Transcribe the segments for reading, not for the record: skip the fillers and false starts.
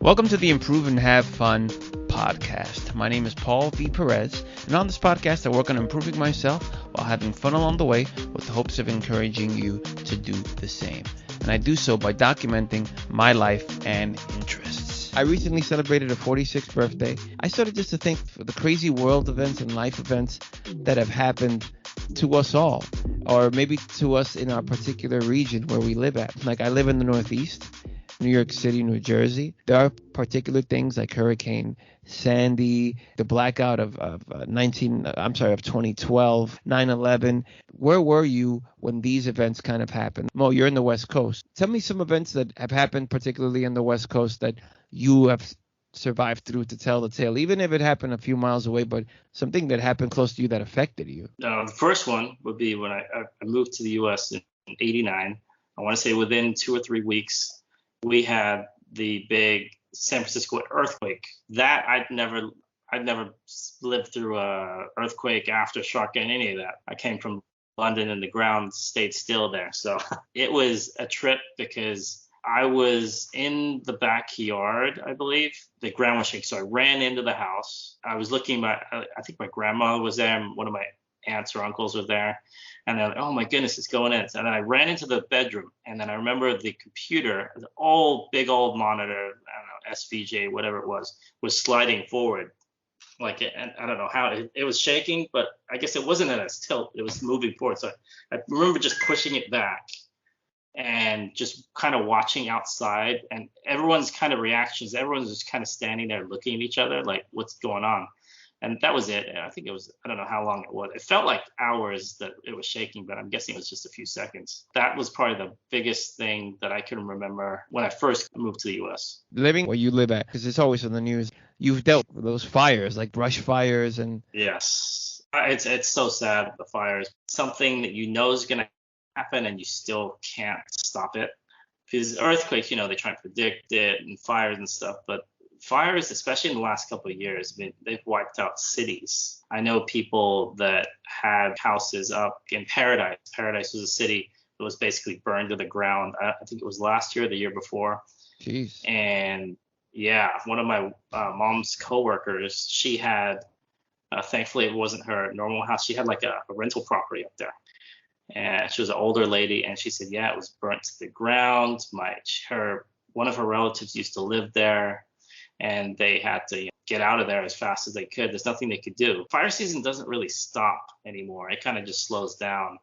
Welcome to the Improve and Have Fun podcast. My name is Paul V. Perez, and on this podcast, I work on improving myself while having fun along the way with the hopes of encouraging you to do the same. And I do so by documenting my life and interests. I recently celebrated a 46th birthday. I started just to think of the crazy world events and life events that have happened to us all, or maybe to us in our particular region where we live at. Like, I live in the Northeast, New York City, New Jersey. There are particular things like Hurricane Sandy, the blackout of 2012, 9/11. Where were you when these events kind of happened? Mo, you're in the West Coast. Tell me some events that have happened, particularly in the West Coast, that you have survived through to tell the tale, even if it happened a few miles away, but something that happened close to you that affected you. The first one would be when I moved to the U.S. in '89. I want to say within 2 or 3 weeks, we had the big San Francisco earthquake. That I'd never lived through a earthquake, aftershock, and any of that. I came from London and the ground stayed still there. So it was a trip because I was in the backyard, I believe. The ground was shaking. So I ran into the house. I was looking, I think my grandma was there and one of my aunts or uncles were there. And then, oh my goodness, it's going in. And then I ran into the bedroom. And then I remember the computer, the big old monitor, I don't know, SVJ, whatever it was sliding forward. And I don't know how it was shaking, but I guess it wasn't at a tilt. It was moving forward. So I remember just pushing it back and just kind of watching outside and everyone's kind of reactions. Everyone's just kind of standing there looking at each other like, what's going on? And that was it. I think it was, I don't know how long it was. It felt like hours that it was shaking, but I'm guessing it was just a few seconds. That was probably the biggest thing that I can remember when I first moved to the U.S. Living where you live at, because it's always in the news, you've dealt with those fires, like brush fires and... Yes. It's so sad, the fires. Something that you know is going to happen and you still can't stop it. Because earthquakes, they try and predict it and fires and stuff, but fires, especially in the last couple of years, they've wiped out cities. I know people that had houses up in Paradise. Paradise was a city that was basically burned to the ground. I think it was last year or the year before. Jeez. And yeah, one of my mom's coworkers, she had, thankfully it wasn't her normal house. She had like a rental property up there. And she was an older lady, and she said, yeah, it was burnt to the ground. One of her relatives used to live there. And they had to get out of there as fast as they could. There's nothing they could do. Fire season doesn't really stop anymore. It kind of just slows down,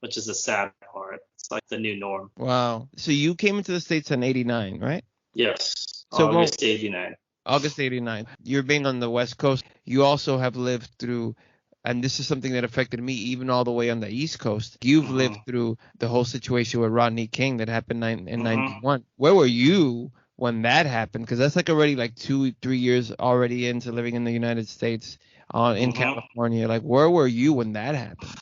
which is the sad part. It's like the new norm. Wow. So you came into the States in '89, right? Yes. So August '89. August '89. You're being on the West Coast. You also have lived through, and this is something that affected me even all the way on the East Coast. You've lived through the whole situation with Rodney King that happened in 91. Where were you when that happened? Because that's like already like 2-3 years already into living in the United States, in California. Like, where were you when that happened?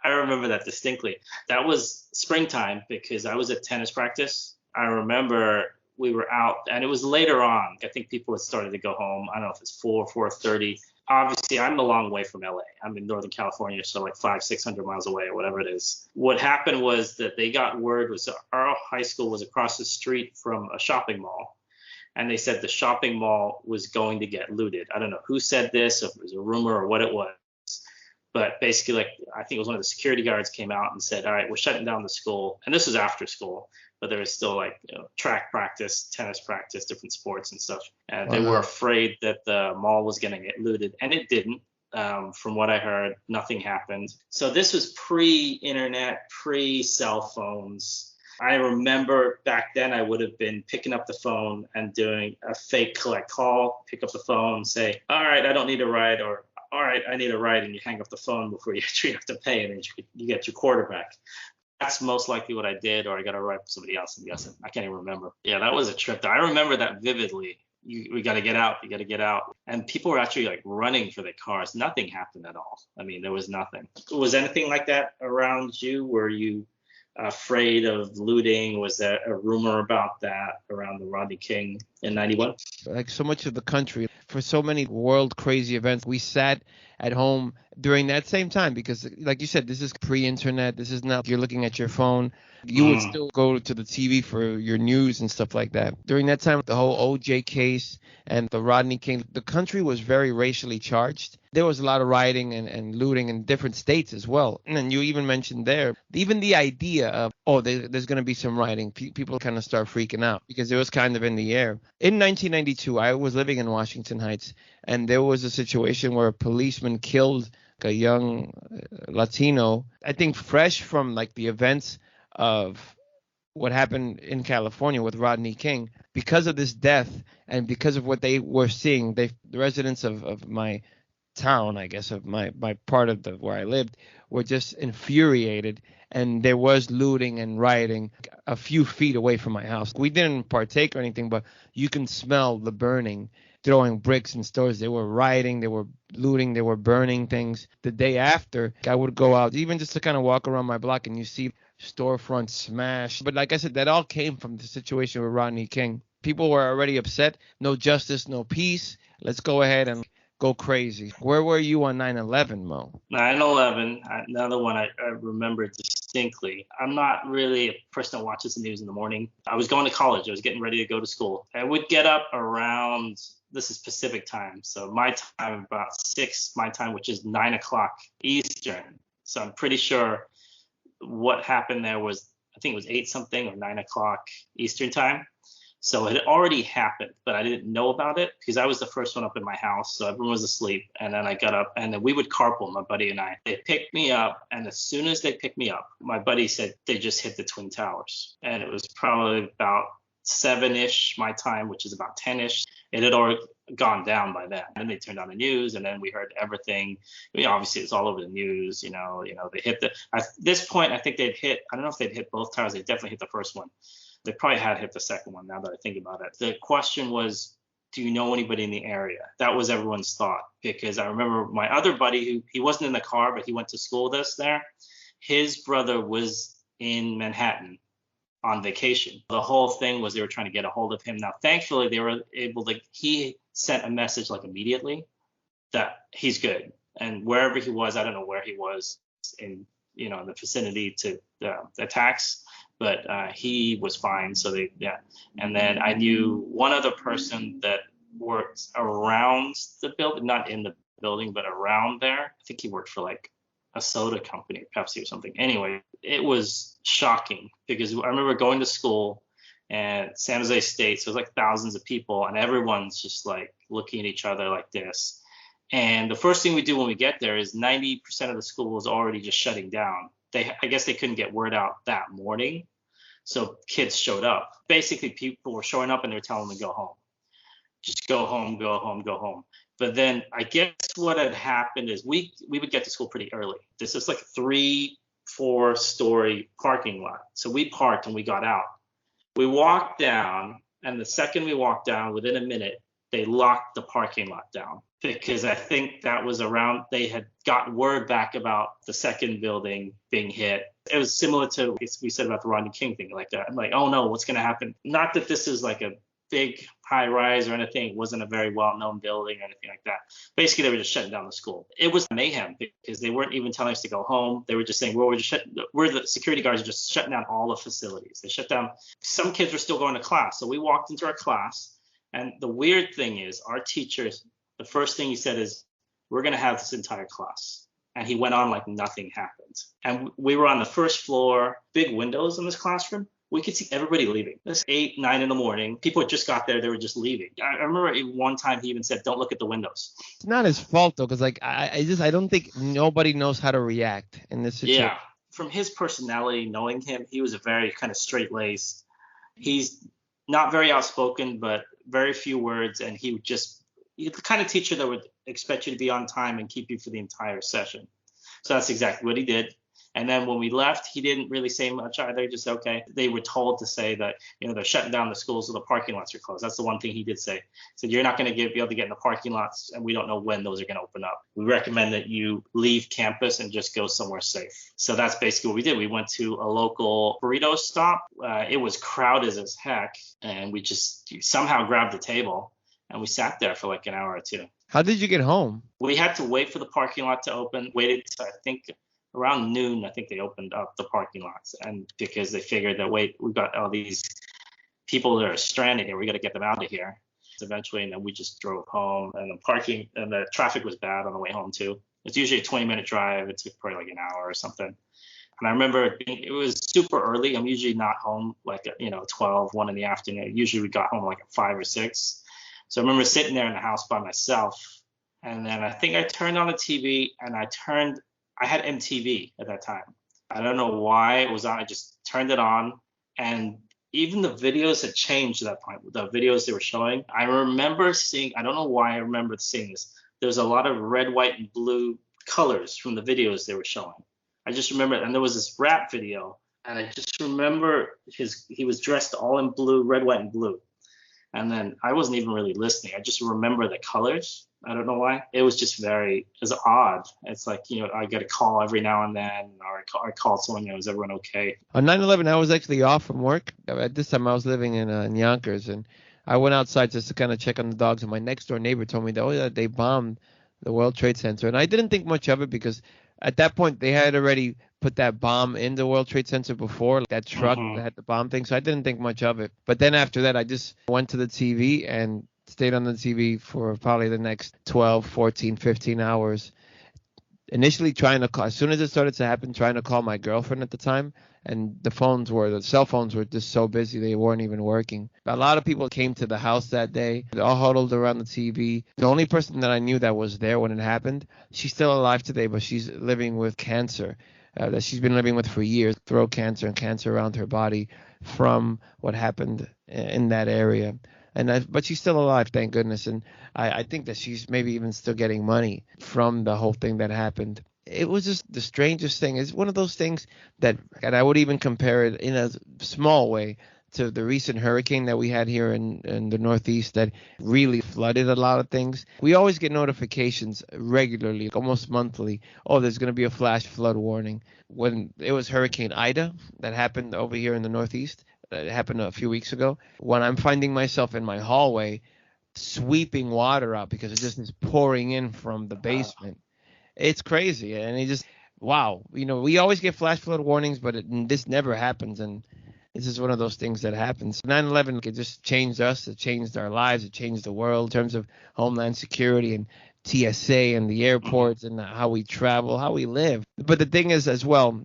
I remember that distinctly. That was springtime because I was at tennis practice. I remember we were out and it was later on. I think people had started to go home. I don't know if it's 4:30. Obviously, I'm a long way from LA. I'm in Northern California, so like 500-600 miles away or whatever it is. What happened was that they got word was our high school was across the street from a shopping mall. And they said the shopping mall was going to get looted. I don't know who said this, if it was a rumor or what it was. But basically, I think it was one of the security guards came out and said, all right, we're shutting down the school. And this was after school, but there was still track practice, tennis practice, different sports and stuff. And they were afraid that the mall was going to get looted. And it didn't. From what I heard, nothing happened. So this was pre-internet, pre-cell phones. I remember back then I would have been picking up the phone and doing a fake collect call, pick up the phone, say, all right, I don't need a ride, or all right, I need a ride, and you hang up the phone before you actually have to pay, and then you get your quarter back. That's most likely what I did, or I got a ride from somebody else. I can't even remember. Yeah, that was a trip. I remember that vividly. We got to get out. You got to get out. And people were actually like running for their cars. Nothing happened at all. I mean, there was nothing. Was anything like that around you where you afraid of looting? Was there a rumor about that around the Rodney King in 91? Like so much of the country, for so many world crazy events, we sat at home during that same time because, like you said, this is pre-internet. This is not you're looking at your phone. You would still go to the TV for your news and stuff like that. During that time, the whole OJ case and the Rodney King, the country was very racially charged. There was a lot of rioting and looting in different states as well. And you even mentioned there, even the idea of, there's going to be some rioting, people kind of start freaking out because it was kind of in the air. In 1992, I was living in Washington Heights, and there was a situation where a policeman killed a young Latino, I think fresh from like the events of what happened in California with Rodney King. Because of this death and because of what they were seeing, the residents of my town, I guess, of my part of where I lived, were just infuriated, and there was looting and rioting a few feet away from my house. We didn't partake or anything, but you can smell the burning, throwing bricks in stores. They were rioting, they were looting, they were burning things. The day after, I would go out, even just to kind of walk around my block, and you see storefronts smashed. But like I said, that all came from the situation with Rodney King. People were already upset. No justice, no peace. Let's go ahead and go crazy. Where were you on 9/11, Mo? 9/11, another one I remember distinctly. I'm not really a person that watches the news in the morning. I was going to college. I was getting ready to go to school. I would get up around, this is Pacific time, so my time about 6, my time, which is 9 o'clock Eastern. So I'm pretty sure what happened there was, I think it was 8 something or 9 o'clock Eastern time. So it had already happened, but I didn't know about it because I was the first one up in my house. So everyone was asleep. And then I got up, and then we would carpool, my buddy and I. They picked me up. And as soon as they picked me up, my buddy said they just hit the Twin Towers. And it was probably about 7-ish my time, which is about 10-ish. It had already gone down by then. And they turned on the news, and then we heard everything. Obviously, it's all over the news. They hit at this point, I think they'd hit, I don't know if they'd hit both towers. They definitely hit the first one. They probably had hit the second one now that I think about it. The question was, do you know anybody in the area? That was everyone's thought, because I remember my other buddy, who he wasn't in the car, but he went to school with us there. His brother was in Manhattan on vacation. The whole thing was they were trying to get a hold of him. Now, thankfully, they were able to, he sent a message like immediately that he's good. And wherever he was, I don't know where he was in the vicinity to the attacks, but he was fine. So and then I knew one other person that worked around the building, not in the building, but around there. I think he worked for like a soda company, Pepsi or something. Anyway, it was shocking because I remember going to school at San Jose State. So it was like thousands of people, and everyone's just like looking at each other like this. And the first thing we do when we get there is 90% of the school was already just shutting down. I guess they couldn't get word out that morning. So kids showed up. Basically, people were showing up and they were telling them to go home. Just go home, go home, go home. But then I guess what had happened is we would get to school pretty early. This is like a 3-4 story parking lot. So we parked and we got out. We walked down, and the second we walked down, within a minute, they locked the parking lot down, because I think that was around, they had gotten word back about the second building being hit. It was similar to what we said about the Rodney King thing, like that. I'm like, oh no, what's going to happen? Not that this is like a big high rise or anything. It wasn't a very well-known building or anything like that. Basically, they were just shutting down the school. It was mayhem because they weren't even telling us to go home. They were just saying, we're the security guards are just shutting down all the facilities. They shut down. Some kids were still going to class. So we walked into our class. And the weird thing is, our teachers, the first thing he said is, we're going to have this entire class. And he went on like nothing happened. And we were on the first floor, big windows in this classroom. We could see everybody leaving. It's 8, 9 in the morning. People had just got there. They were just leaving. I remember one time he even said, don't look at the windows. It's not his fault, though, because like I don't think nobody knows how to react in this situation. Yeah. From his personality, knowing him, he was a very kind of straight-laced. He's not very outspoken, but very few words. And he's the kind of teacher that would expect you to be on time and keep you for the entire session. So that's exactly what he did. And then when we left, he didn't really say much either. Just okay. They were told to say that, they're shutting down the schools, so the parking lots are closed. That's the one thing he did say. He said, you're not going to be able to get in the parking lots, and we don't know when those are going to open up. We recommend that you leave campus and just go somewhere safe. So that's basically what we did. We went to a local burrito stop. It was crowded as heck, and we just somehow grabbed a table, and we sat there for like an hour or two. How did you get home? We had to wait for the parking lot to open. Waited to, I think, around noon. I think they opened up the parking lots, and because they figured that, wait, we've got all these people that are stranded here, we got to get them out of here. So eventually, and then we just drove home, and the traffic was bad on the way home too. It's usually a 20-minute drive. It took probably like an hour or something. And I remember it was super early. I'm usually not home like 12, 1 in the afternoon. Usually we got home like at 5 or 6. So I remember sitting there in the house by myself, and then I think I turned on the TV, and I had MTV at that time. I don't know why it was on. I just turned it on, and even the videos had changed at that point. The videos they were showing, I remember seeing, I don't know why I remember seeing this. There was a lot of red, white, and blue colors from the videos they were showing. I just remember, and there was this rap video, and I just remember he was dressed all in blue, red, white, and blue. And then I wasn't even really listening. I just remember the colors. I don't know why. It was just it was odd. It's like, I get a call every now and then, or I call someone, is everyone okay? On 9/11, I was actually off from work. At this time, I was living in Yonkers, and I went outside just to kind of check on the dogs. And my next door neighbor told me that they bombed the World Trade Center. And I didn't think much of it because at that point, they had already put that bomb in the World Trade Center before, that truck that had the bomb thing. So I didn't think much of it. But then after that, I just went to the TV and stayed on the TV for probably the next 12, 14, 15 hours. Initially trying to call, as soon as it started to happen, trying to call my girlfriend at the time. And the cell phones were just so busy, they weren't even working. A lot of people came to the house that day. They all huddled around the TV. The only person that I knew that was there when it happened, she's still alive today, but she's living with cancer that she's been living with for years, throat cancer and cancer around her body from what happened in that area. But she's still alive, thank goodness. And I think that she's maybe even still getting money from the whole thing that happened. It was just the strangest thing. It's one of those things that, and I would even compare it in a small way to the recent hurricane that we had here in the Northeast that really flooded a lot of things. We always get notifications regularly, almost monthly. Oh, there's going to be a flash flood warning. When it was Hurricane Ida that happened over here in the Northeast, it happened a few weeks ago, when I'm finding myself in my hallway sweeping water out because it just is pouring in from the basement. It's crazy. And it just, wow. We always get flash flood warnings, but this never happens. And this is one of those things that happens. 9/11, it just changed us. It changed our lives. It changed the world in terms of homeland security and TSA and the airports and how we travel, how we live. But the thing is as well,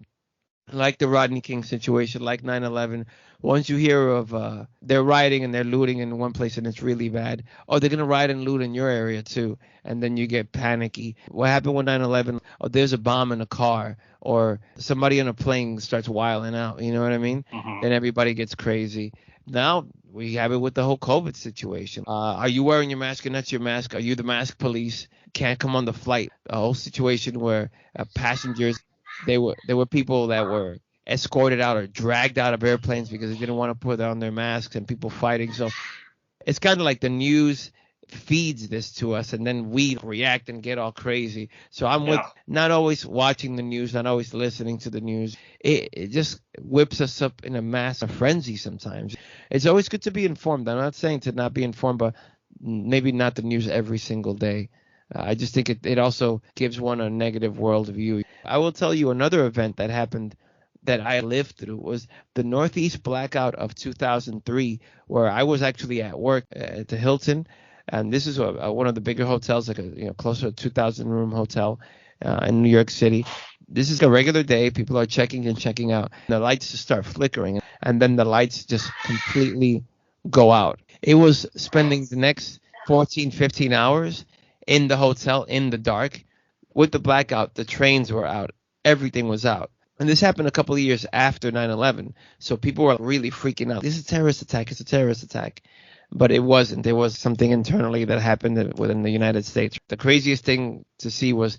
like the Rodney King situation, like 9/11, once you hear of they're rioting and they're looting in one place and it's really bad, oh, they're going to riot and loot in your area too. And then you get panicky. What happened with 9/11? Oh, there's a bomb in a car, or somebody on a plane starts wilding out. You know what I mean? Then everybody gets crazy. Now we have it with the whole COVID situation. Are you wearing your mask or not your mask? Are you the mask police? Can't come on the flight. A whole situation where passengers, there were people that were escorted out or dragged out of airplanes because they didn't want to put on their masks, and people fighting. So it's kind of like the news feeds this to us, and then we react and get all crazy. So I'm with not always watching the news, not always listening to the news. It just whips us up in a mass of frenzy sometimes. It's always good to be informed. I'm not saying to not be informed, but maybe not the news every single day. I just think it also gives one a negative worldview. I will tell you another event that happened that I lived through was the Northeast Blackout of 2003, where I was actually at work at the Hilton. And this is one of the bigger hotels, like close to a 2,000 room hotel in New York City. This is a regular day. People are checking in, checking out. The lights just start flickering, and then the lights just completely go out. It was spending the next 14, 15 hours in the hotel in the dark. With the blackout, the trains were out. Everything was out. And this happened a couple of years after 9/11. So people were really freaking out. This is a terrorist attack. It's a terrorist attack. But it wasn't. There was something internally that happened within the United States. The craziest thing to see was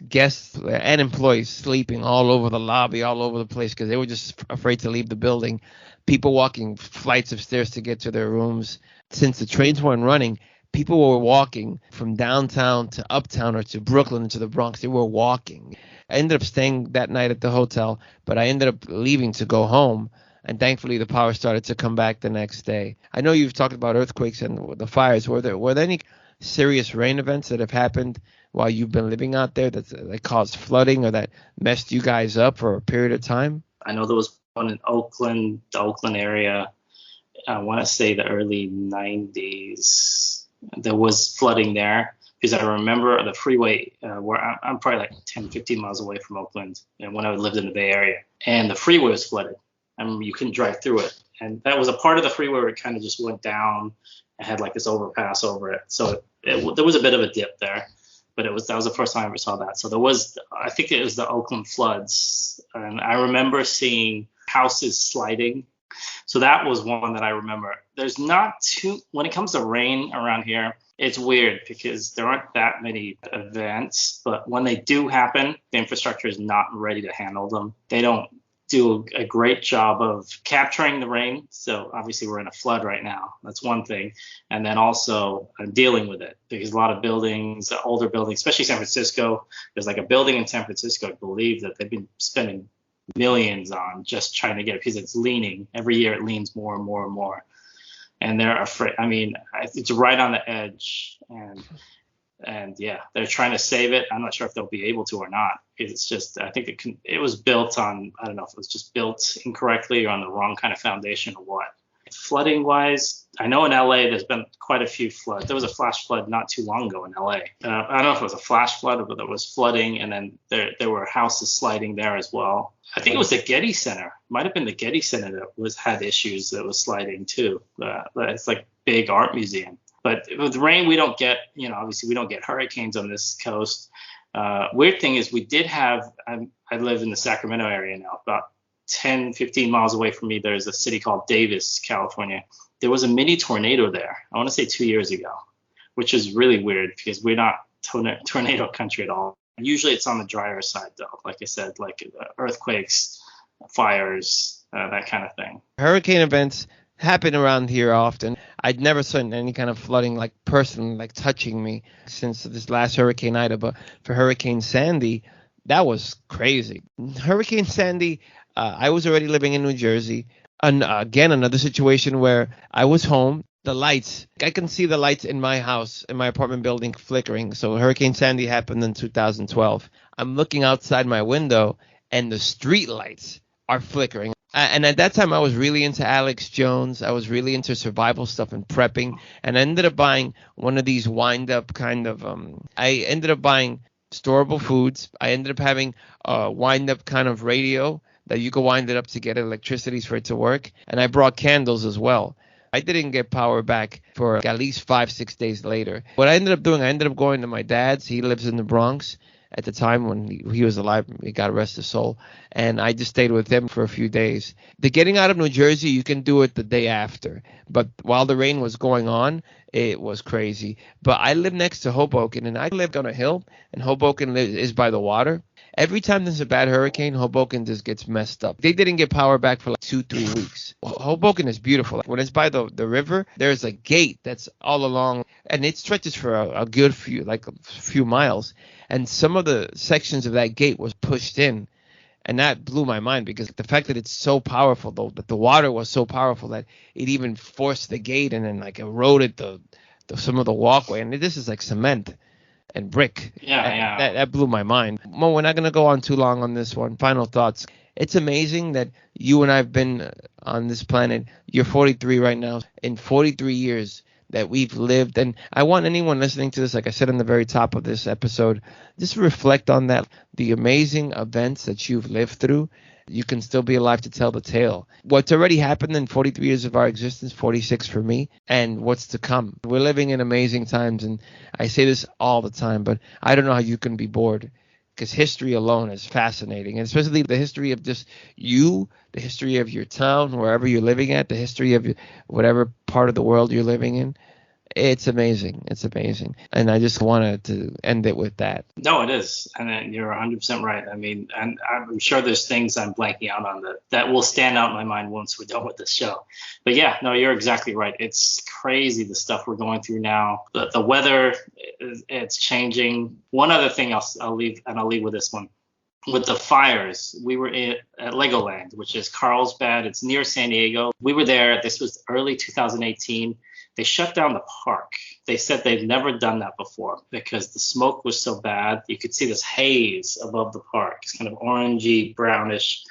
guests and employees sleeping all over the lobby, all over the place because they were just afraid to leave the building. People walking flights of stairs to get to their rooms. Since the trains weren't running, people were walking from downtown to uptown or to Brooklyn to the Bronx. They were walking. I ended up staying that night at the hotel, but I ended up leaving to go home. And thankfully, the power started to come back the next day. I know you've talked about earthquakes and the fires. Were there any serious rain events that have happened while you've been living out there that caused flooding or that messed you guys up for a period of time? I know there was one in Oakland, the Oakland area. I want to say the early 90s. There was flooding there because I remember the freeway where I'm probably like 10, 15 miles away from Oakland, and when I lived in the Bay Area, and the freeway was flooded. I mean, you couldn't drive through it. And that was a part of the freeway where it kind of just went down and had like this overpass over it. So there was a bit of a dip there, but that was the first time I ever saw that. So I think it was the Oakland floods. And I remember seeing houses sliding. So that was one that I remember. There's not when it comes to rain around here, it's weird because there aren't that many events, but when they do happen, the infrastructure is not ready to handle them. They don't do a great job of capturing the rain. So obviously we're in a flood right now. That's one thing. And then also dealing with it because a lot of buildings, older buildings, especially San Francisco, there's like a building in San Francisco, I believe, that they've been spending millions on just trying to get it because it's leaning. Every year it leans more and more and more. And they're afraid. I mean, it's right on the edge. And yeah, they're trying to save it. I'm not sure if they'll be able to or not. It's just, I think it was built on, I don't know if it was just built incorrectly or on the wrong kind of foundation or what. Flooding wise, I know in LA there's been quite a few floods. There was a flash flood not too long ago in LA. I don't know if it was a flash flood, but there was flooding, and then there were houses sliding there as well. I think it was the Getty Center. Might have been the Getty Center that had issues that was sliding too. It's like big art museum. But with rain, we don't get, obviously we don't get hurricanes on this coast. Weird thing is we did have, I live in the Sacramento area now, about 10, 15 miles away from me, there's a city called Davis, California. There was a mini tornado there, I want to say 2 years ago, which is really weird because we're not tornado country at all. Usually it's on the drier side though, like I said, like earthquakes, fires, that kind of thing. Hurricane events happen around here often. I'd never seen any kind of flooding like personally, like touching me since this last Hurricane Ida, but for Hurricane Sandy, that was crazy. Hurricane Sandy, I was already living in New Jersey. And again, another situation where I was home. The lights, I can see the lights in my house, in my apartment building flickering. So Hurricane Sandy happened in 2012. I'm looking outside my window and the street lights are flickering. And at that time, I was really into Alex Jones. I was really into survival stuff and prepping. And I ended up buying one of these wind-up kind of I ended up buying storable foods. I ended up having a wind-up kind of radio that you could wind it up to get electricity for it to work. And I brought candles as well. I didn't get power back for at least 5-6 days later. What I ended up doing, I ended up going to my dad's. He lives in the Bronx at the time when he was alive. He got rest his soul. And I just stayed with him for a few days. The getting out of New Jersey, you can do it the day after. But while the rain was going on, it was crazy. But I live next to Hoboken, and I live on a hill, and Hoboken is by the water. Every time there's a bad hurricane, Hoboken just gets messed up. They didn't get power back for like 2-3 weeks. Hoboken is beautiful. When it's by the river, there's a gate that's all along, and it stretches for a good few miles. And some of the sections of that gate was pushed in, and that blew my mind because the fact that it's so powerful, though, that the water was so powerful that it even forced the gate and then like eroded some of the walkway. And this is like cement and brick. Yeah. That blew my mind. Mo, we're not going to go on too long on this one. Final thoughts. It's amazing that you and I have been on this planet. You're 43 right now. In 43 years that we've lived. And I want anyone listening to this, like I said in the very top of this episode, just reflect on that. The amazing events that you've lived through. You can still be alive to tell the tale. What's already happened in 43 years of our existence, 46 for me, and what's to come. We're living in amazing times, and I say this all the time, but I don't know how you can be bored, because history alone is fascinating, and especially the history of just you, the history of your town, wherever you're living at, the history of whatever part of the world you're living in. It's amazing. It's amazing. And I just wanted to end it with that. No, it is. And you're 100% right. I mean, and I'm sure there's things I'm blanking out on that will stand out in my mind once we're done with this show. But yeah, no, you're exactly right. It's crazy the stuff we're going through now. The weather, it's changing. One other thing I'll leave with this one. With the fires, we were at Legoland, which is Carlsbad. It's near San Diego. We were there. This was early 2018. They shut down the park. They said they've never done that before because the smoke was so bad. You could see this haze above the park. It's kind of orangey, brownish,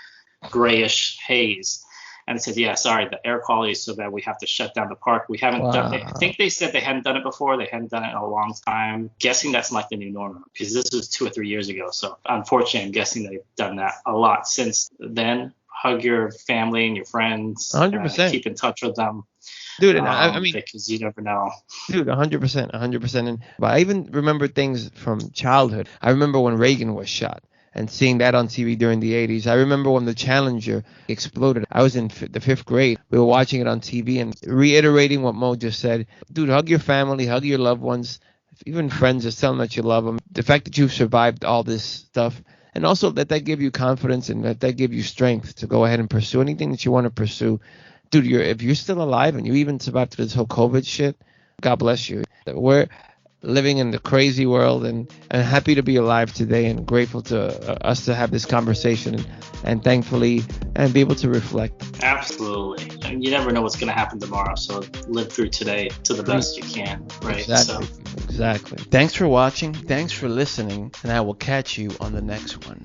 grayish haze. And they said, yeah, sorry, the air quality is so bad we have to shut down the park. We haven't done it. I think they said they hadn't done it before. They hadn't done it in a long time. Guessing that's like the new normal because this was 2 or 3 years ago. So unfortunately, I'm guessing they've done that a lot since then. Hug your family and your friends. 100%. Keep in touch with them. Dude, and I mean, because you never know. Dude, 100%. But I even remember things from childhood. I remember when Reagan was shot and seeing that on TV during the 80s. I remember when the Challenger exploded. I was in the 5th grade. We were watching it on TV and reiterating what Mo just said. Dude, hug your family, hug your loved ones, even friends, just tell them that you love them. The fact that you've survived all this stuff, and also that give you confidence and that give you strength to go ahead and pursue anything that you want to pursue. Dude, if you're still alive and you even survived this whole COVID shit, God bless you. We're living in the crazy world and happy to be alive today and grateful to us to have this conversation and thankfully and be able to reflect. Absolutely. And you never know what's going to happen tomorrow, so live through today to the best you can, right? Exactly. Thanks for watching. Thanks for listening, and I will catch you on the next one.